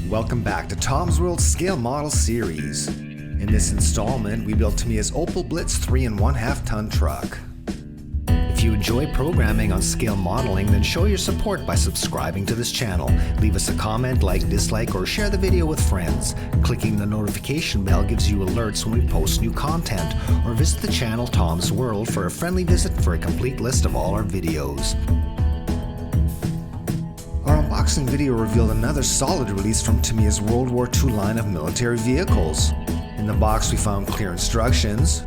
Welcome back to Tom's World Scale Model Series. In this installment, we built Tamiya's Opel Blitz 3 1/2 ton truck. If you enjoy programming on scale modeling, then show your support by subscribing to this channel. Leave us a comment, like, dislike, or share the video with friends. Clicking the notification bell gives you alerts when we post new content, or visit the channel Tom's World for a friendly visit for a complete list of all our videos. Our unboxing video revealed another solid release from Tamiya's World War II line of military vehicles. In the box we found clear instructions,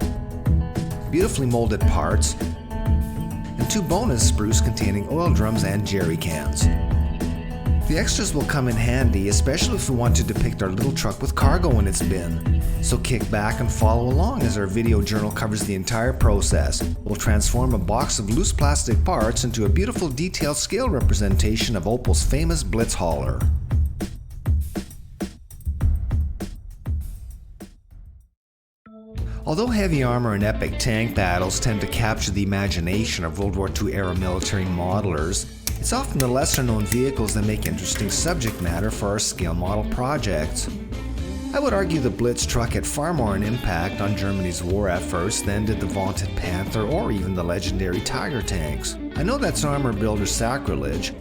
beautifully molded parts, and 2 bonus sprues containing oil drums and jerry cans. The extras will come in handy, especially if we want to depict our little truck with cargo in its bin. So kick back and follow along as our video journal covers the entire process. We'll transform a box of loose plastic parts into a beautiful detailed scale representation of Opel's famous Blitz hauler. Although heavy armor and epic tank battles tend to capture the imagination of World War II era military modelers, it's often the lesser known vehicles that make interesting subject matter for our scale model projects. I would argue the Blitz truck had far more an impact on Germany's war efforts than did the vaunted Panther or even the legendary Tiger tanks. I know that's armor builder sacrilege,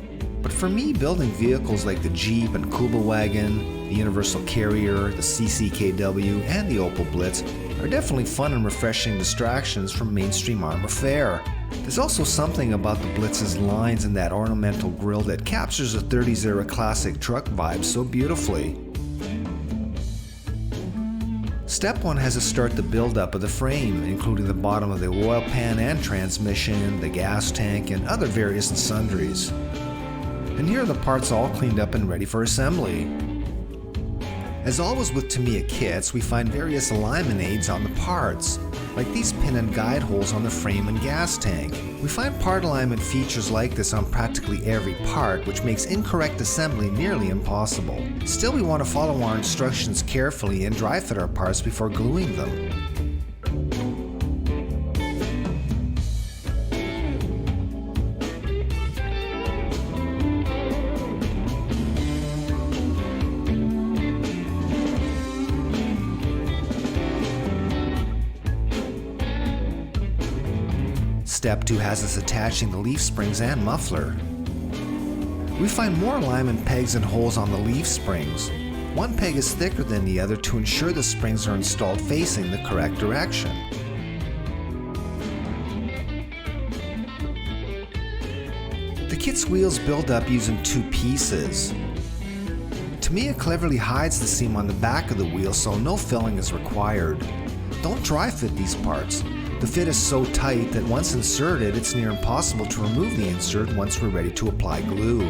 but for me, building vehicles like the Jeep and Kubelwagen, the Universal Carrier, the CCKW, and the Opel Blitz are definitely fun and refreshing distractions from mainstream armor fare. There's also something about the Blitz's lines and that ornamental grille that captures a 30s era classic truck vibe so beautifully. Step 1 has to start the build-up of the frame, including the bottom of the oil pan and transmission, the gas tank, and other various and sundries. And here are the parts all cleaned up and ready for assembly. As always with Tamiya kits, we find various alignment aids on the parts, like these pin and guide holes on the frame and gas tank. We find part alignment features like this on practically every part, which makes incorrect assembly nearly impossible. Still, we want to follow our instructions carefully and dry fit our parts before gluing them. Step 2 has us attaching the leaf springs and muffler. We find more alignment pegs and holes on the leaf springs. One peg is thicker than the other to ensure the springs are installed facing the correct direction. The kit's wheels build up using 2 pieces. Tamiya cleverly hides the seam on the back of the wheel so no filling is required. Don't dry fit these parts. The fit is so tight that once inserted, it's near impossible to remove the insert once we're ready to apply glue.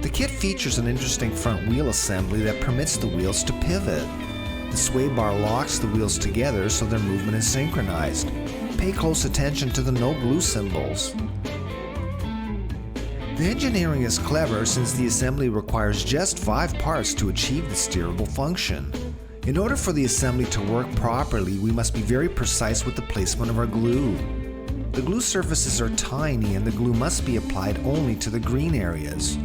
The kit features an interesting front wheel assembly that permits the wheels to pivot. The sway bar locks the wheels together so their movement is synchronized. Pay close attention to the no glue symbols. The engineering is clever since the assembly requires just 5 parts to achieve the steerable function. In order for the assembly to work properly, we must be very precise with the placement of our glue. The glue surfaces are tiny and the glue must be applied only to the green areas.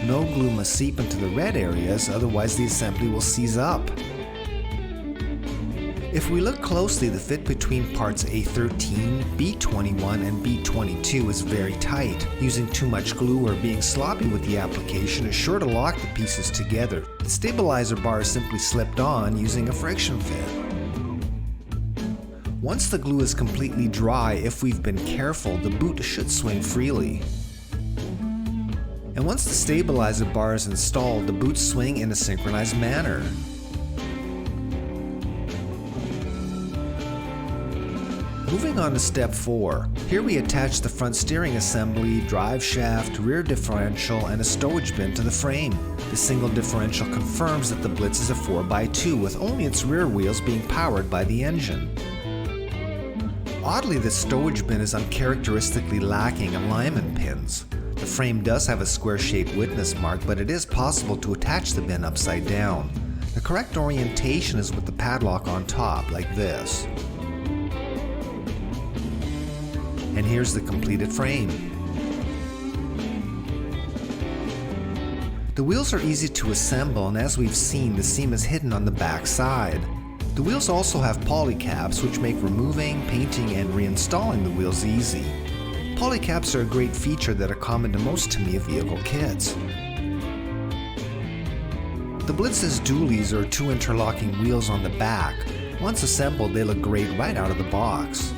No glue must seep into the red areas, otherwise the assembly will seize up. If we look closely, the fit between parts A13, B21, and B22 is very tight. Using too much glue or being sloppy with the application is sure to lock the pieces together. The stabilizer bar is simply slipped on using a friction fit. Once the glue is completely dry, if we've been careful, the boot should swing freely. And once the stabilizer bar is installed, the boots swing in a synchronized manner. Moving on to step 4. Here we attach the front steering assembly, drive shaft, rear differential, and a stowage bin to the frame. The single differential confirms that the Blitz is a 4x2 with only its rear wheels being powered by the engine. Oddly, the stowage bin is uncharacteristically lacking alignment pins. The frame does have a square-shaped witness mark, but it is possible to attach the bin upside down. The correct orientation is with the padlock on top, like this. And here's the completed frame. The wheels are easy to assemble, and as we've seen, the seam is hidden on the back side. The wheels also have polycaps, which make removing, painting, and reinstalling the wheels easy. Polycaps are a great feature that are common to most Tamiya vehicle kits. The Blitz's dualies are two interlocking wheels on the back. Once assembled, they look great right out of the box.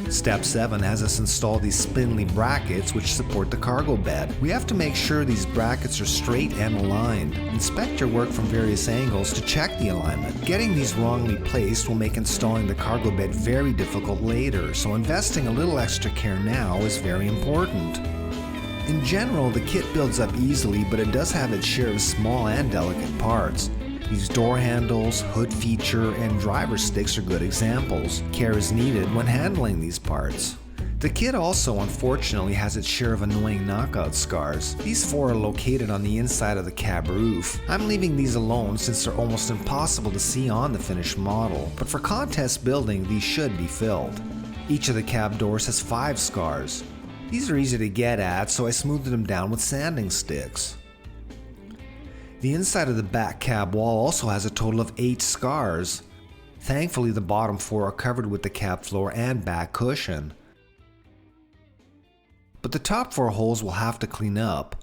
Step 7 has us install these spindly brackets which support the cargo bed. We have to make sure these brackets are straight and aligned. Inspect your work from various angles to check the alignment. Getting these wrongly placed will make installing the cargo bed very difficult later, so investing a little extra care now is very important. In general, the kit builds up easily, but it does have its share of small and delicate parts. These door handles, hood feature, and driver sticks are good examples. Care is needed when handling these parts. The kit also, unfortunately, has its share of annoying knockout scars. These 4 are located on the inside of the cab roof. I'm leaving these alone since they're almost impossible to see on the finished model, but for contest building, these should be filled. Each of the cab doors has 5 scars. These are easy to get at, so I smoothed them down with sanding sticks. The inside of the back cab wall also has a total of 8 scars. Thankfully, the bottom 4 are covered with the cab floor and back cushion. But the top 4 holes will have to clean up.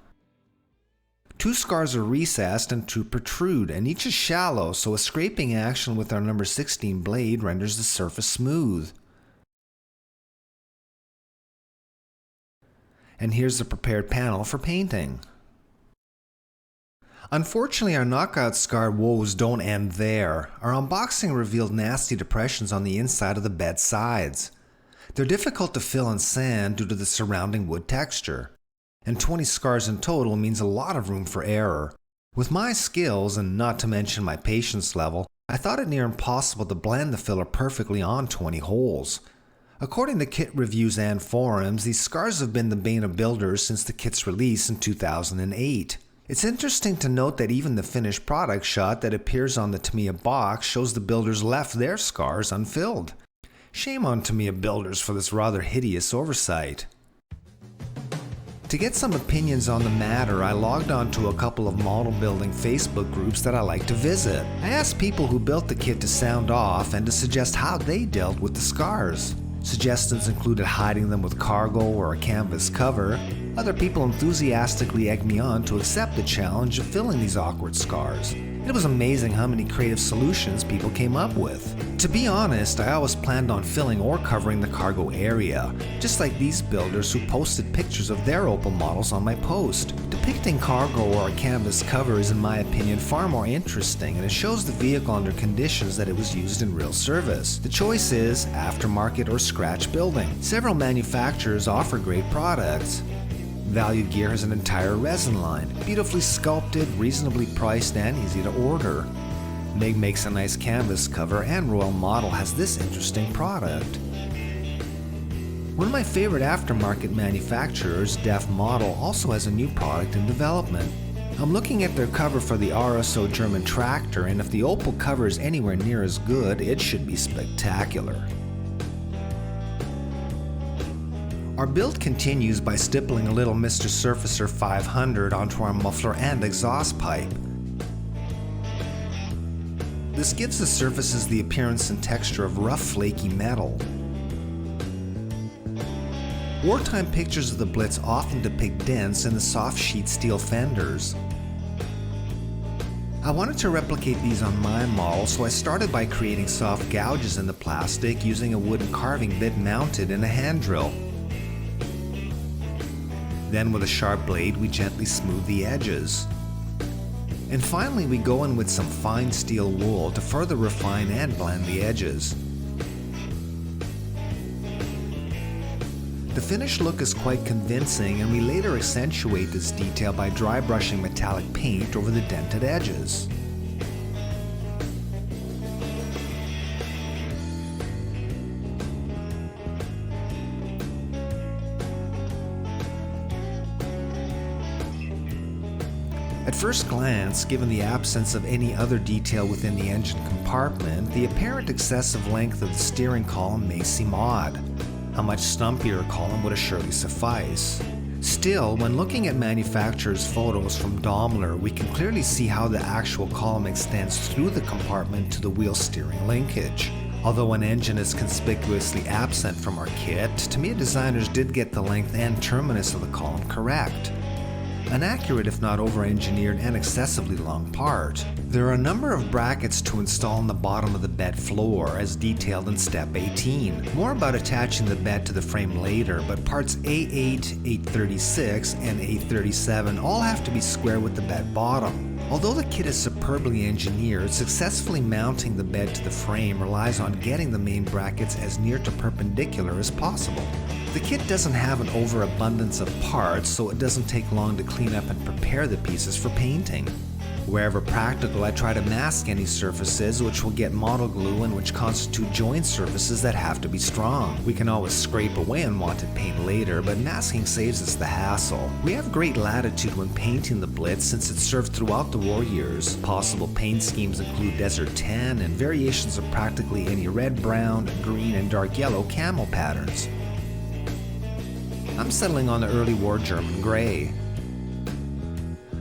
2 scars are recessed and 2 protrude, and each is shallow, so a scraping action with our number 16 blade renders the surface smooth. And here's the prepared panel for painting. Unfortunately, our knockout scar woes don't end there. Our unboxing revealed nasty depressions on the inside of the bed sides. They're difficult to fill and sand due to the surrounding wood texture. And 20 scars in total means a lot of room for error. With my skills, and not to mention my patience level, I thought it near impossible to blend the filler perfectly on 20 holes. According to kit reviews and forums, these scars have been the bane of builders since the kit's release in 2008. It's interesting to note that even the finished product shot that appears on the Tamiya box shows the builders left their scars unfilled. Shame on Tamiya builders for this rather hideous oversight. To get some opinions on the matter, I logged on to a couple of model building Facebook groups that I like to visit. I asked people who built the kit to sound off and to suggest how they dealt with the scars. Suggestions included hiding them with cargo or a canvas cover. Other people enthusiastically egged me on to accept the challenge of filling these awkward scars. It was amazing how many creative solutions people came up with. To be honest, I always planned on filling or covering the cargo area, just like these builders who posted pictures of their Opel models on my post. Depicting cargo or a canvas cover is, in my opinion, far more interesting, and it shows the vehicle under conditions that it was used in real service. The choice is aftermarket or scratch building. Several manufacturers offer great products. Value Gear has an entire resin line, beautifully sculpted, reasonably priced, and easy to order. Meg makes a nice canvas cover, and Royal Model has this interesting product. One of my favorite aftermarket manufacturers, Def Model, also has a new product in development. I'm looking at their cover for the RSO German tractor, and if the Opel cover is anywhere near as good, it should be spectacular. Our build continues by stippling a little Mr. Surfacer 500 onto our muffler and exhaust pipe. This gives the surfaces the appearance and texture of rough, flaky metal. Wartime pictures of the Blitz often depict dents in the soft sheet steel fenders. I wanted to replicate these on my model, so I started by creating soft gouges in the plastic using a wooden carving bit mounted in a hand drill. Then with a sharp blade, we gently smooth the edges. And finally, we go in with some fine steel wool to further refine and blend the edges. The finished look is quite convincing, and we later accentuate this detail by dry brushing metallic paint over the dented edges. At first glance, given the absence of any other detail within the engine compartment, the apparent excessive length of the steering column may seem odd. A much stumpier column would surely suffice. Still, when looking at manufacturers' photos from Daimler, we can clearly see how the actual column extends through the compartment to the wheel steering linkage. Although an engine is conspicuously absent from our kit, Tamiya designers did get the length and terminus of the column correct. An accurate if not over-engineered and excessively long part. There are a number of brackets to install on the bottom of the bed floor as detailed in step 18. More about attaching the bed to the frame later, but parts A8, 836, and 837 all have to be square with the bed bottom. Although the kit is superbly engineered, successfully mounting the bed to the frame relies on getting the main brackets as near to perpendicular as possible. The kit doesn't have an overabundance of parts, so it doesn't take long to clean up and prepare the pieces for painting. Wherever practical, I try to mask any surfaces which will get model glue and which constitute joint surfaces that have to be strong. We can always scrape away unwanted paint later, but masking saves us the hassle. We have great latitude when painting the Blitz since it served throughout the war years. Possible paint schemes include desert tan and variations of practically any red, brown, green, and dark yellow camo patterns. I'm settling on the early war German gray.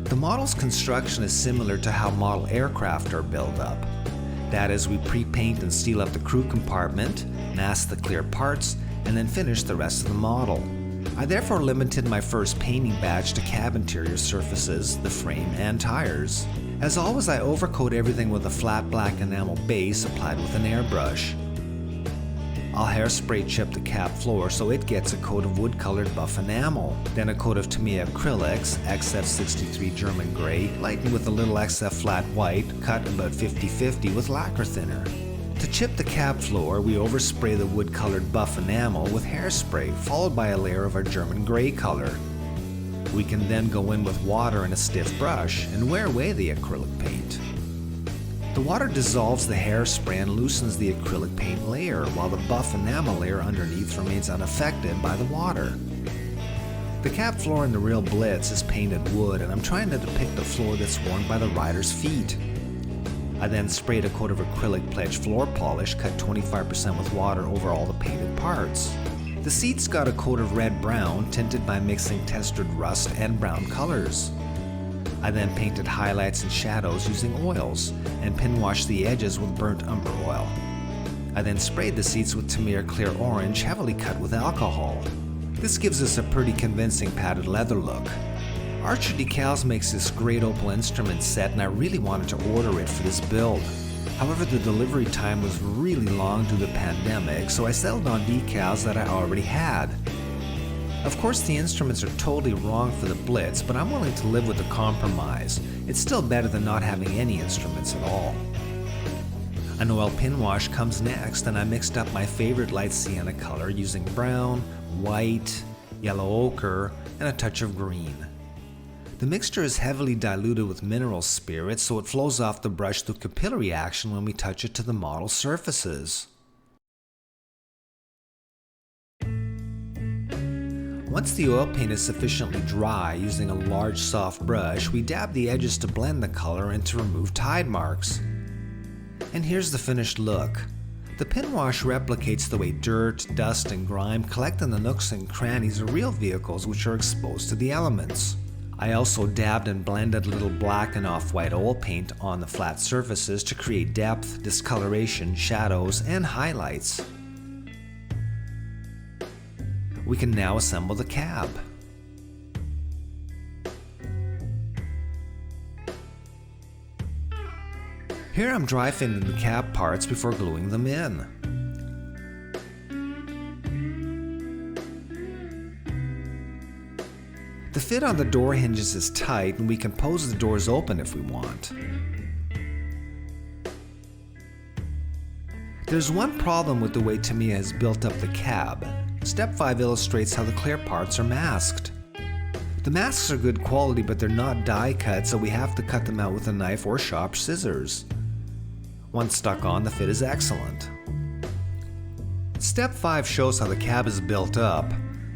The model's construction is similar to how model aircraft are built up. That is, we pre-paint and seal up the crew compartment, mask the clear parts, and then finish the rest of the model. I therefore limited my first painting batch to cab interior surfaces, the frame, and tires. As always, I overcoat everything with a flat black enamel base applied with an airbrush. I'll hairspray chip the cab floor so it gets a coat of wood-colored buff enamel, then a coat of Tamiya acrylics, XF63 German gray, lightened with a little XF flat white, cut about 50-50 with lacquer thinner. To chip the cab floor, we overspray the wood-colored buff enamel with hairspray, followed by a layer of our German gray color. We can then go in with water and a stiff brush and wear away the acrylic paint. The water dissolves the hairspray and loosens the acrylic paint layer, while the buff enamel layer underneath remains unaffected by the water. The cab floor in the real Blitz is painted wood, and I'm trying to depict the floor that's worn by the rider's feet. I then sprayed a coat of acrylic pledge floor polish, cut 25% with water over all the painted parts. The seats got a coat of red-brown, tinted by mixing tested rust and brown colors. I then painted highlights and shadows using oils, and pin washed the edges with burnt umber oil. I then sprayed the seats with Tamiya clear orange, heavily cut with alcohol. This gives us a pretty convincing padded leather look. Archer Decals makes this great Opel instrument set, and I really wanted to order it for this build. However, the delivery time was really long due to the pandemic, so I settled on decals that I already had. Of course, the instruments are totally wrong for the Blitz, but I'm willing to live with the compromise. It's still better than not having any instruments at all. An oil pin wash comes next, and I mixed up my favorite light sienna color using brown, white, yellow ochre, and a touch of green. The mixture is heavily diluted with mineral spirits, so it flows off the brush through capillary action when we touch it to the model surfaces. Once the oil paint is sufficiently dry, using a large soft brush, we dab the edges to blend the color and to remove tide marks. And here's the finished look. The pin wash replicates the way dirt, dust, and grime collect in the nooks and crannies of real vehicles which are exposed to the elements. I also dabbed and blended a little black and off-white oil paint on the flat surfaces to create depth, discoloration, shadows, and highlights. We can now assemble the cab. Here I'm dry fitting the cab parts before gluing them in. The fit on the door hinges is tight, and we can pose the doors open if we want. There's one problem with the way Tamiya has built up the cab. Step 5 illustrates how the clear parts are masked. The masks are good quality, but they're not die cut, so we have to cut them out with a knife or sharp scissors. Once stuck on, the fit is excellent. Step 5 shows how the cab is built up.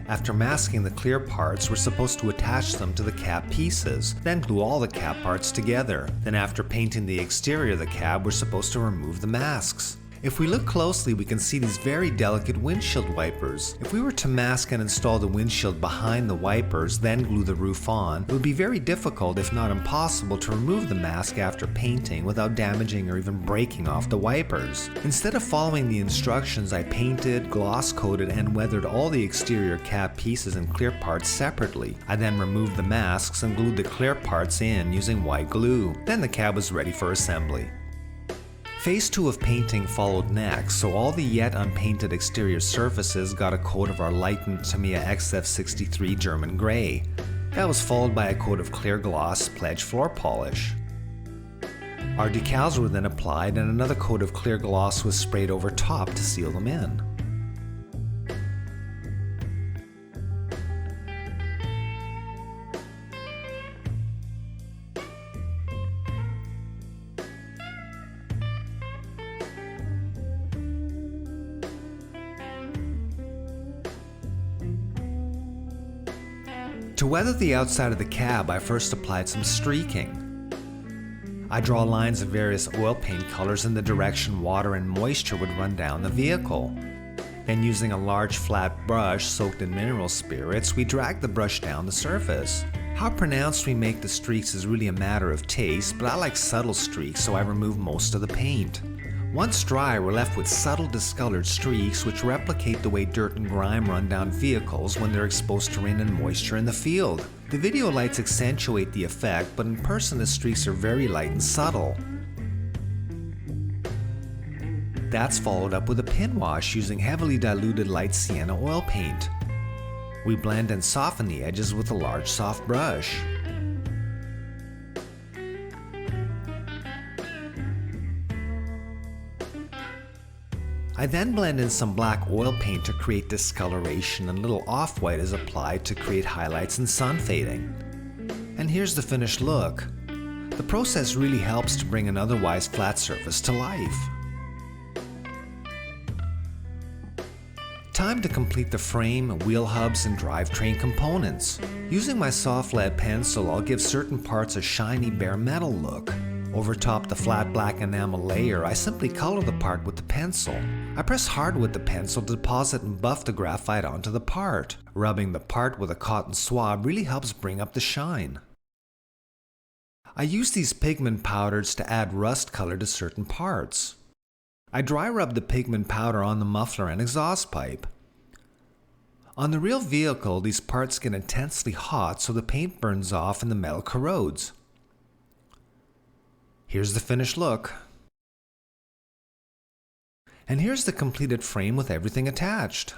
After masking the clear parts, we're supposed to attach them to the cab pieces, then glue all the cab parts together. Then after painting the exterior of the cab, we're supposed to remove the masks. If we look closely, we can see these very delicate windshield wipers. If we were to mask and install the windshield behind the wipers, then glue the roof on, it would be very difficult, if not impossible, to remove the mask after painting without damaging or even breaking off the wipers. Instead of following the instructions, I painted, gloss coated, and weathered all the exterior cab pieces and clear parts separately. I then removed the masks and glued the clear parts in using white glue. Then the cab was ready for assembly. Phase 2 of painting followed next, so all the yet unpainted exterior surfaces got a coat of our lightened Tamiya XF63 German Grey. That was followed by a coat of clear gloss Pledge floor polish. Our decals were then applied and another coat of clear gloss was sprayed over top to seal them in. To weather the outside of the cab, I first applied some streaking. I draw lines of various oil paint colors in the direction water and moisture would run down the vehicle. Then using a large flat brush soaked in mineral spirits, we drag the brush down the surface. How pronounced we make the streaks is really a matter of taste, but I like subtle streaks, so I remove most of the paint. Once dry, we're left with subtle discolored streaks which replicate the way dirt and grime run down vehicles when they're exposed to rain and moisture in the field. The video lights accentuate the effect, but in person the streaks are very light and subtle. That's followed up with a pin wash using heavily diluted light sienna oil paint. We blend and soften the edges with a large soft brush. I then blend in some black oil paint to create discoloration, and a little off-white is applied to create highlights and sun fading. And here's the finished look. The process really helps to bring an otherwise flat surface to life. Time to complete the frame, wheel hubs, and drivetrain components. Using my soft lead pencil, I'll give certain parts a shiny bare metal look. Over top the flat black enamel layer, I simply color the part with the pencil. I press hard with the pencil to deposit and buff the graphite onto the part. Rubbing the part with a cotton swab really helps bring up the shine. I use these pigment powders to add rust color to certain parts. I dry rub the pigment powder on the muffler and exhaust pipe. On the real vehicle, these parts get intensely hot, so the paint burns off and the metal corrodes. Here's the finished look. And here's the completed frame with everything attached.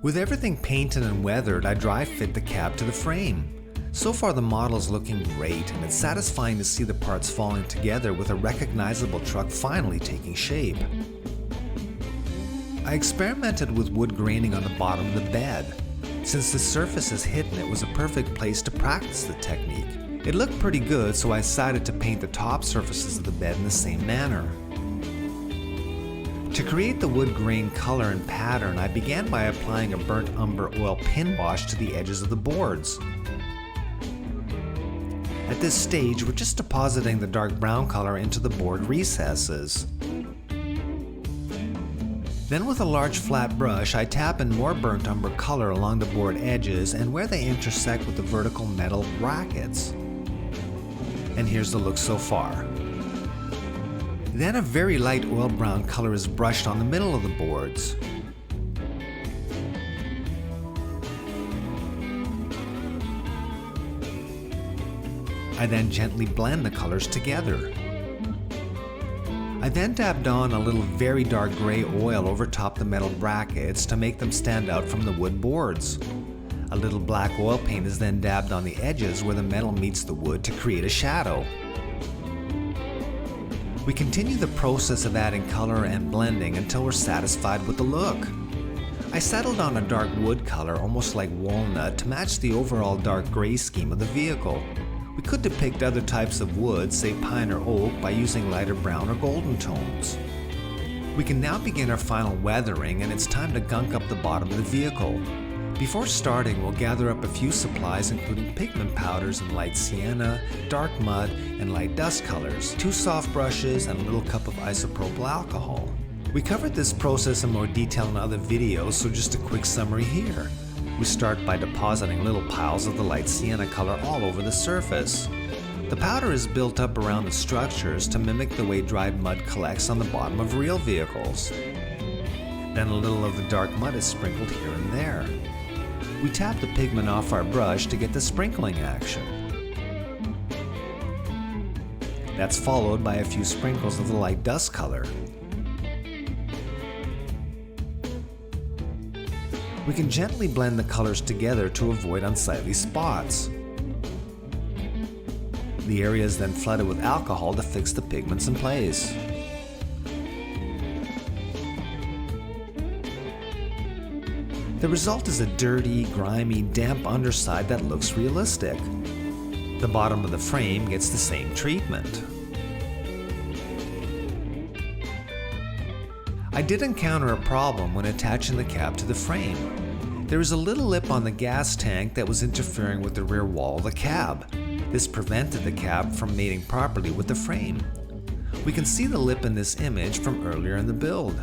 With everything painted and weathered, I dry fit the cab to the frame. So far the model is looking great, and it's satisfying to see the parts falling together with a recognizable truck finally taking shape. I experimented with wood graining on the bottom of the bed. Since the surface is hidden, it was a perfect place to practice the technique. It looked pretty good, so I decided to paint the top surfaces of the bed in the same manner. To create the wood grain color and pattern, I began by applying a burnt umber oil pin wash to the edges of the boards. At this stage, we're just depositing the dark brown color into the board recesses. Then with a large flat brush, I tap in more burnt umber color along the board edges and where they intersect with the vertical metal brackets. And here's the look so far. Then a very light oil brown color is brushed on the middle of the boards. I then gently blend the colors together. I then dabbed on a little very dark gray oil over top the metal brackets to make them stand out from the wood boards. A little black oil paint is then dabbed on the edges where the metal meets the wood to create a shadow. We continue the process of adding color and blending until we're satisfied with the look. I settled on a dark wood color, almost like walnut, to match the overall dark gray scheme of the vehicle. We could depict other types of wood, say pine or oak, by using lighter brown or golden tones. We can now begin our final weathering, and it's time to gunk up the bottom of the vehicle. Before starting, we'll gather up a few supplies including pigment powders in light sienna, dark mud, and light dust colors, 2 soft brushes, and a little cup of isopropyl alcohol. We covered this process in more detail in other videos, so just a quick summary here. We start by depositing little piles of the light sienna color all over the surface. The powder is built up around the structures to mimic the way dried mud collects on the bottom of real vehicles. Then a little of the dark mud is sprinkled here and there. We tap the pigment off our brush to get the sprinkling action. That's followed by a few sprinkles of the light dust color. We can gently blend the colors together to avoid unsightly spots. The area is then flooded with alcohol to fix the pigments in place. The result is a dirty, grimy, damp underside that looks realistic. The bottom of the frame gets the same treatment. I did encounter a problem when attaching the cab to the frame. There was a little lip on the gas tank that was interfering with the rear wall of the cab. This prevented the cab from mating properly with the frame. We can see the lip in this image from earlier in the build.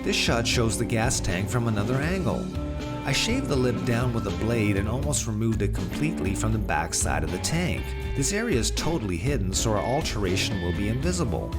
This shot shows the gas tank from another angle. I shaved the lip down with a blade and almost removed it completely from the back side of the tank. This area is totally hidden, so our alteration will be invisible.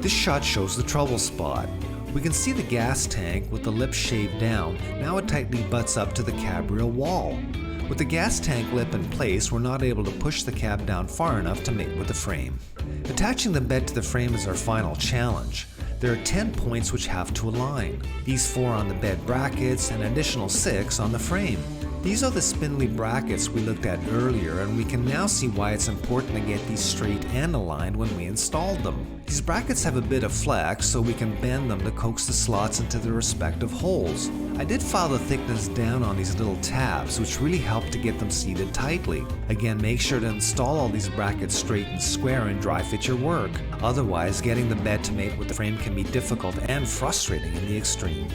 This shot shows the trouble spot. We can see the gas tank with the lip shaved down. Now it tightly butts up to the cab rear wall. With the gas tank lip in place, we're not able to push the cab down far enough to mate with the frame. Attaching the bed to the frame is our final challenge. There are 10 points which have to align. These 4 on the bed brackets and an additional 6 on the frame. These are the spindly brackets we looked at earlier, and we can now see why it's important to get these straight and aligned when we installed them. These brackets have a bit of flex, so we can bend them to coax the slots into their respective holes. I did file the thickness down on these little tabs, which really helped to get them seated tightly. Again, make sure to install all these brackets straight and square and dry fit your work. Otherwise, getting the bed to mate with the frame can be difficult and frustrating in the extreme.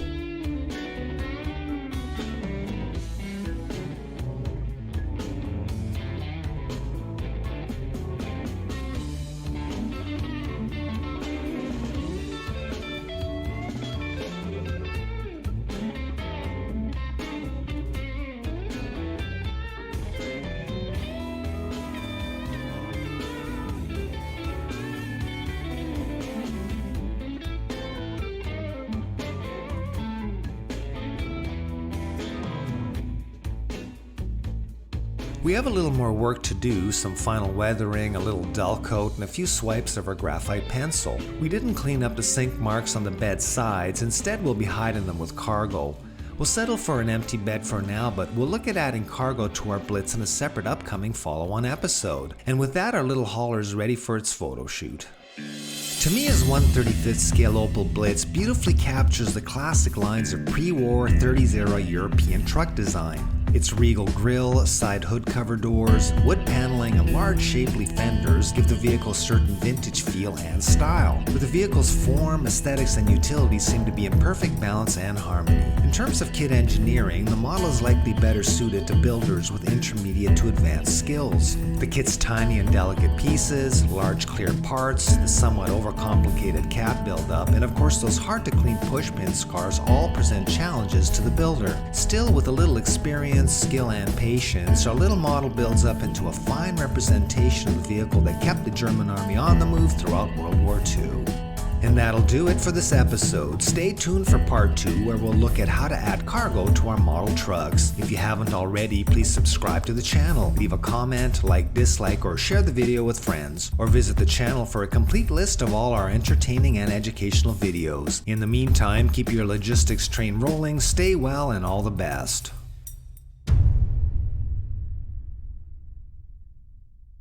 We have a little more work to do, some final weathering, a little dull coat, and a few swipes of our graphite pencil. We didn't clean up the sink marks on the bed sides, instead we'll be hiding them with cargo. We'll settle for an empty bed for now, but we'll look at adding cargo to our Blitz in a separate upcoming follow-on episode. And with that, our little hauler is ready for its photo shoot. Tamiya's 1/35th scale Opel Blitz beautifully captures the classic lines of pre-war 30s-era European truck design. Its regal grille, side hood cover doors, wood paneling, and large shapely fenders give the vehicle a certain vintage feel and style. But the vehicle's form, aesthetics, and utility seem to be in perfect balance and harmony. In terms of kit engineering, the model is likely better suited to builders with intermediate to advanced skills. The kit's tiny and delicate pieces, large clear parts, the somewhat overcomplicated cab buildup, and of course those hard-to-clean pushpin scars all present challenges to the builder. Still, with a little experience, skill, and patience, our little model builds up into a fine representation of the vehicle that kept the German army on the move throughout World War II. And that'll do it for this episode. Stay tuned for part 2, where we'll look at how to add cargo to our model trucks. If you haven't already, please subscribe to the channel, leave a comment, like, dislike, or share the video with friends, or visit the channel for a complete list of all our entertaining and educational videos. In the meantime, keep your logistics train rolling, stay well, and all the best.